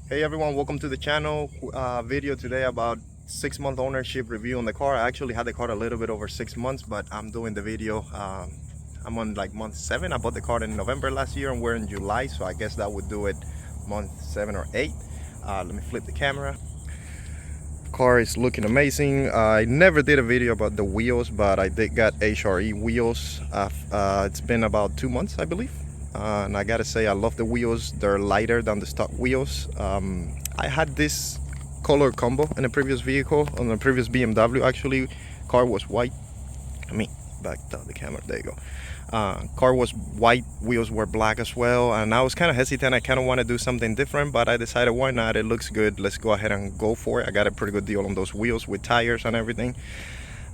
Hey everyone, welcome to the channel. Video today about 6-month ownership review on the car. I actually had the car a little bit over 6 months, but I'm doing the video. I'm on like month 7. I bought the car in November last year and we're in July, so I guess that would do it month 7 or 8. Let me flip the camera. Car is looking amazing. I never did a video about the wheels, but I did got HRE wheels. It's been about 2 months, I believe. And I gotta say, I love the wheels. They're lighter than the stock wheels. I had this color combo in a previous vehicle, on a previous BMW actually. Car was white. Let me back down the camera, there you go. Car was white, wheels were black as well, and I was kind of hesitant. I kind of want to do something different, but I decided why not. It looks good, let's go ahead and go for it. I got a pretty good deal on those wheels with tires and everything.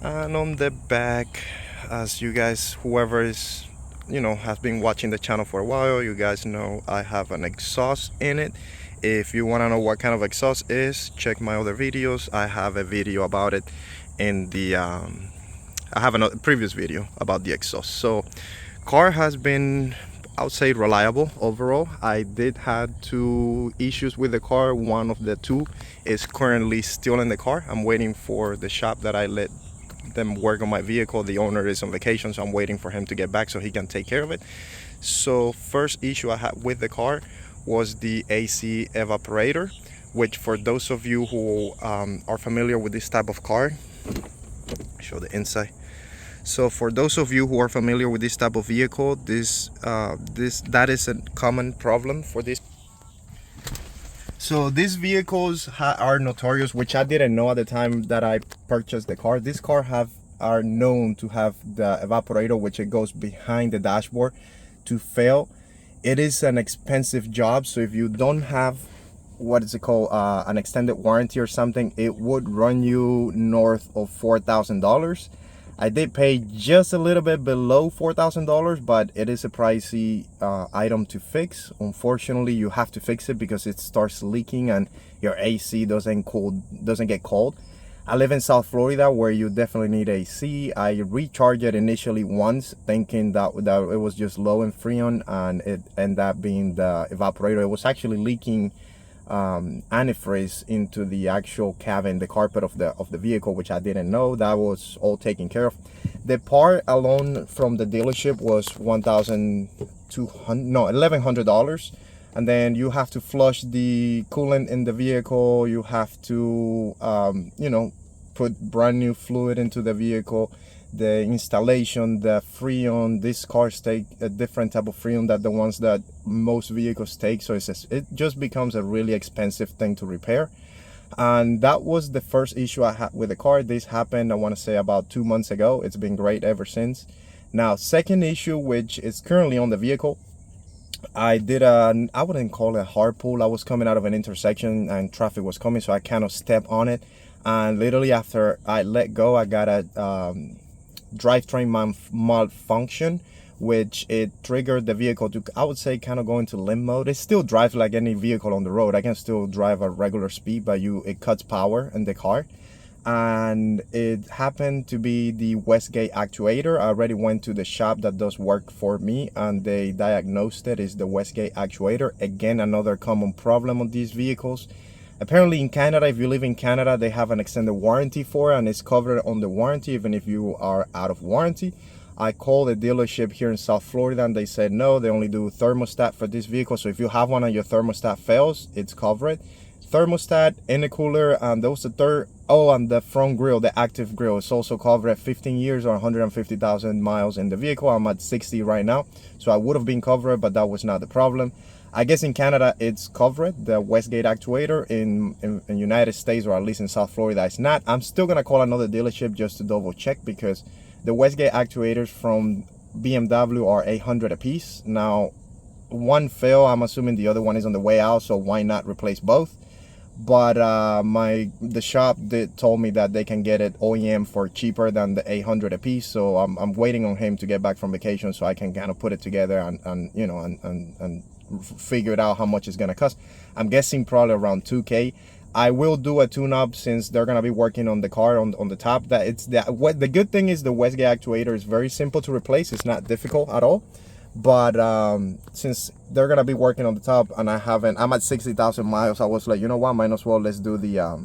And on the back, as you guys, whoever is, has been watching the channel for a while, you guys know I have an exhaust in it. If you want to know what kind of exhaust is, check my other videos. I have a video about it in the I have a previous video about the exhaust. So car has been, I would say, reliable overall. I did had 2 issues with the car. One of the 2 is currently still in the car. I'm waiting for the shop that I let them work on my vehicle. The owner is on vacation, so I'm waiting for him to get back so he can take care of it. So first issue I had with the car was the AC evaporator, which for those of you who are familiar with this type of car, show the inside. So for those of you who are familiar with this type of vehicle, that is a common problem for this. So these vehicles are notorious, which I didn't know at the time that I purchased the car. This car are known to have the evaporator, which it goes behind the dashboard, to fail. It is an expensive job, so if you don't have, what is it called, an extended warranty or something, it would run you north of $4,000. I did pay just a little bit below $4,000, but it is a pricey item to fix. Unfortunately, you have to fix it because it starts leaking and your AC doesn't get cold. I live in South Florida, where you definitely need AC. I recharged it initially once, thinking that it was just low in Freon, and it ended up being the evaporator. It was actually leaking antifreeze into the actual cabin, the carpet of the vehicle, which I didn't know. That was all taken care of. The part alone from the dealership was $1,100, and then you have to flush the coolant in the vehicle. You have to put brand new fluid into the vehicle. The installation, the Freon, these cars take a different type of Freon than the ones that most vehicles take, so it just becomes a really expensive thing to repair. And that was the first issue I had with the car. This happened, I want to say, about 2 months ago. It's been great ever since. Now, second issue, which is currently on the vehicle, I wouldn't call it a hard pull. I was coming out of an intersection and traffic was coming, so I kind of stepped on it, and literally after I let go, I got a drivetrain malfunction, which it triggered the vehicle to, I would say, kind of go into limp mode. It still drives like any vehicle on the road. I can still drive at regular speed, but it cuts power in the car. And it happened to be the Wastegate actuator. I already went to the shop that does work for me, and they diagnosed it as the Wastegate actuator. Again, another common problem on these vehicles. Apparently in Canada, if you live in Canada, they have an extended warranty for it, and it's covered on the warranty even if you are out of warranty. I called a dealership here in South Florida, and they said no, they only do thermostat for this vehicle. So if you have one and your thermostat fails, it's covered. Thermostat, intercooler, and that was the third. Oh, and the front grille, the active grille, is also covered at 15 years or 150,000 miles in the vehicle. I'm at 60 right now, so I would have been covered, but that was not the problem. I guess in Canada it's covered, the Wastegate actuator. In United States, or at least in South Florida, it's not. I'm still gonna call another dealership just to double check, because the Wastegate actuators from BMW are $800 a piece. Now, one failed, I'm assuming the other one is on the way out, so why not replace both? But the shop told me that they can get it OEM for cheaper than the $800 a piece. So I'm waiting on him to get back from vacation so I can kind of put it together and figure it out how much it's gonna cost. I'm guessing probably around $2K. I will do a tune-up since they're gonna be working on the car on the top. The good thing is the Wastegate actuator is very simple to replace. It's not difficult at all. But since they're gonna be working on the top and I'm at 60,000 miles, I was like, you know what, might as well let's do the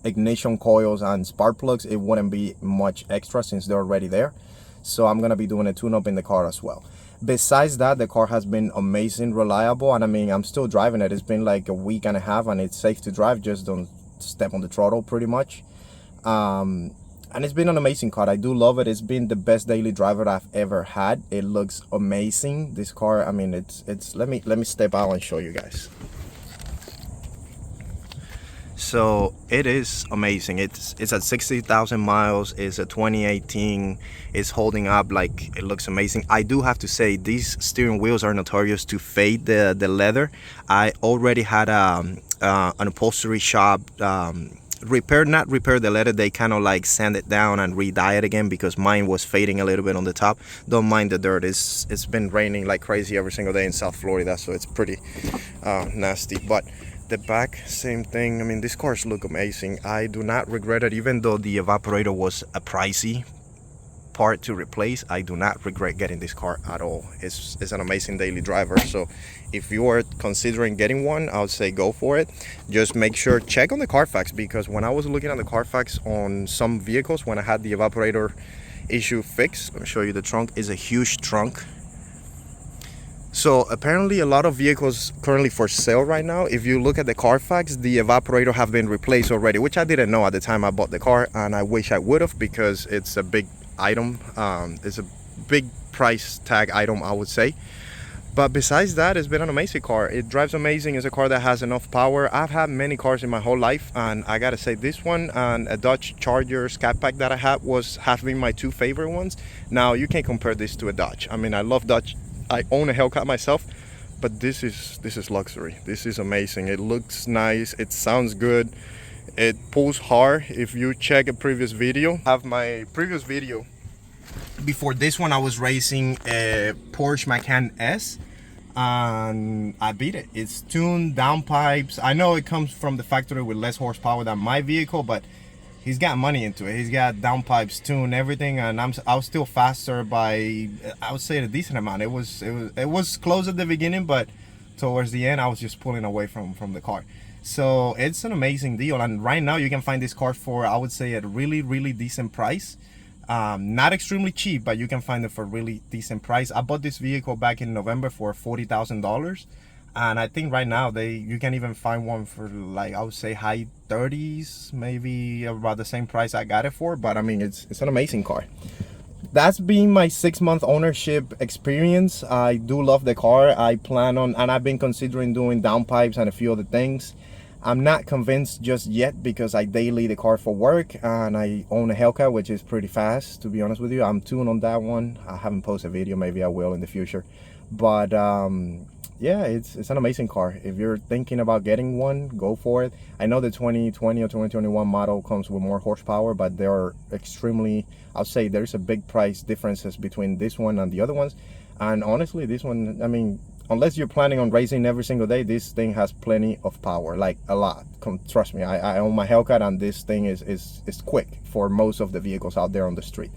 ignition coils and spark plugs. It wouldn't be much extra since they're already there. So I'm gonna be doing a tune-up in the car as well. Besides that, the car has been amazing, reliable, and I mean, I'm still driving it. It's been like a week and a half and it's safe to drive. Just don't step on the throttle pretty much. And it's been an amazing car. I do love it. It's been the best daily driver I've ever had. It looks amazing, this car. I mean, it's let me step out and show you guys. So it is amazing. It's at 60,000 miles. It's a 2018. It's holding up like it looks amazing. I do have to say these steering wheels are notorious to fade the leather. I already had an upholstery shop not repair the leather. They kind of like sand it down and re-dye it again because mine was fading a little bit on the top. Don't mind the dirt. It's been raining like crazy every single day in South Florida, so it's pretty nasty. But the back, same thing. I mean, these cars look amazing. I do not regret it, even though the evaporator was a pricey part to replace. I do not regret getting this car at all. It's an amazing daily driver. So if you are considering getting one, I would say go for it. Just make sure, check on the Carfax, because when I was looking at the Carfax on some vehicles, when I had the evaporator issue fixed, let me show you the trunk. It's a huge trunk. So apparently a lot of vehicles currently for sale right now, if you look at the Carfax, the evaporator have been replaced already, which I didn't know at the time I bought the car, and I wish I would have, because it's a big item. It's a big price tag item, I would say. But besides that, it's been an amazing car. It drives amazing. It's a car that has enough power. I've had many cars in my whole life, and I gotta say this one and a Dodge Charger Scat Pack that I had have been my two favorite ones. Now you can't compare this to a Dodge. I mean, I love Dodge. I own a Hellcat myself, but this is luxury. This is amazing. It looks nice. It sounds good. It pulls hard. If you check a previous video, I have my previous video. Before this one, I was racing a Porsche Macan S, and I beat it. It's tuned, downpipes. I know it comes from the factory with less horsepower than my vehicle, but he's got money into it. He's got downpipes, tuned, everything, and I was still faster by, I would say, a decent amount. It was close at the beginning, but towards the end, I was just pulling away from the car. So it's an amazing deal, and right now you can find this car for, I would say, at a really decent price. Not extremely cheap, but you can find it for a really decent price. I bought this vehicle back in November for $40,000. And I think right now you can even find one for, like, I would say high 30s, maybe about the same price I got it for. But I mean, it's an amazing car. That's been my 6-month ownership experience. I do love the car. I plan on, and I've been considering doing downpipes and a few other things. I'm not convinced just yet because I daily the car for work, and I own a Hellcat, which is pretty fast, to be honest with you. I'm tuned on that one. I haven't posted a video. Maybe I will in the future. But yeah, it's an amazing car. If you're thinking about getting one, go for it. I know the 2020 or 2021 model comes with more horsepower, but they are extremely, I'll say there's a big price differences between this one and the other ones. And honestly, this one, I mean, unless you're planning on racing every single day, this thing has plenty of power, like a lot. Trust me, I own my Hellcat, and this thing is quick for most of the vehicles out there on the street.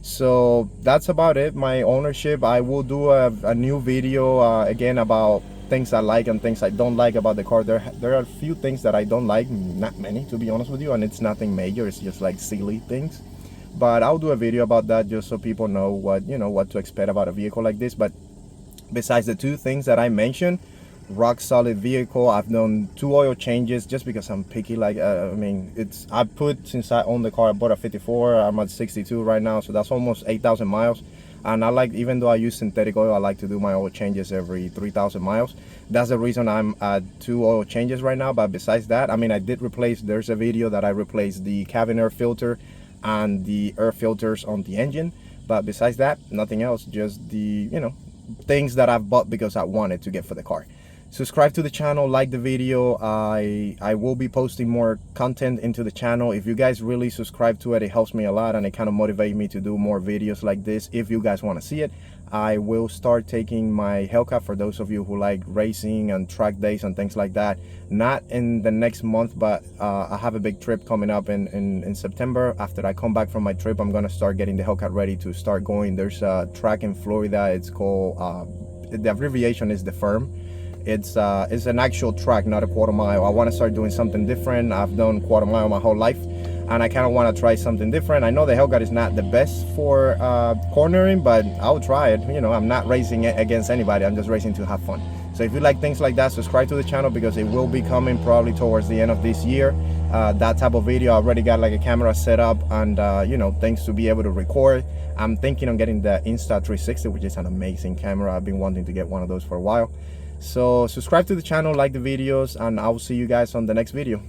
So that's about it, my ownership. I will do a new video again about things I like and things I don't like about the car. There are a few things that I don't like, not many to be honest with you, and it's nothing major. It's just like silly things. But I'll do a video about that just so people know what to expect about a vehicle like this. But besides the two things that I mentioned, rock solid vehicle. I've done 2 oil changes just because I'm picky. Like I mean, since I own the car, I bought a 54. I'm at 62 right now, so that's almost 8,000 miles. And I like, even though I use synthetic oil, I like to do my oil changes every 3,000 miles. That's the reason I'm at 2 oil changes right now. But besides that, I mean, I did replace, there's a video that I replaced the cabin air filter and the air filters on the engine. But besides that, nothing else, just the things that I've bought because I wanted to get for the car. Subscribe to the channel, like the video. I will be posting more content into the channel. If you guys really subscribe to it, it helps me a lot, and it kind of motivates me to do more videos like this. If you guys want to see it, I will start taking my Hellcat for those of you who like racing and track days and things like that. Not in the next month, but I have a big trip coming up in September. After I come back from my trip, I'm gonna start getting the Hellcat ready to start going. There's a track in Florida. It's called, the abbreviation is the Firm. It's an actual track, not a quarter mile. I want to start doing something different. I've done quarter mile my whole life, and I kind of want to try something different. I know the Hellcat is not the best for cornering, but I'll try it. You know, I'm not racing it against anybody. I'm just racing to have fun. So if you like things like that, subscribe to the channel, because it will be coming probably towards the end of this year. That type of video. I already got like a camera set up and you know, things to be able to record. I'm thinking on getting the Insta360, which is an amazing camera. I've been wanting to get one of those for a while. So subscribe to the channel, like the videos, and I will see you guys on the next video.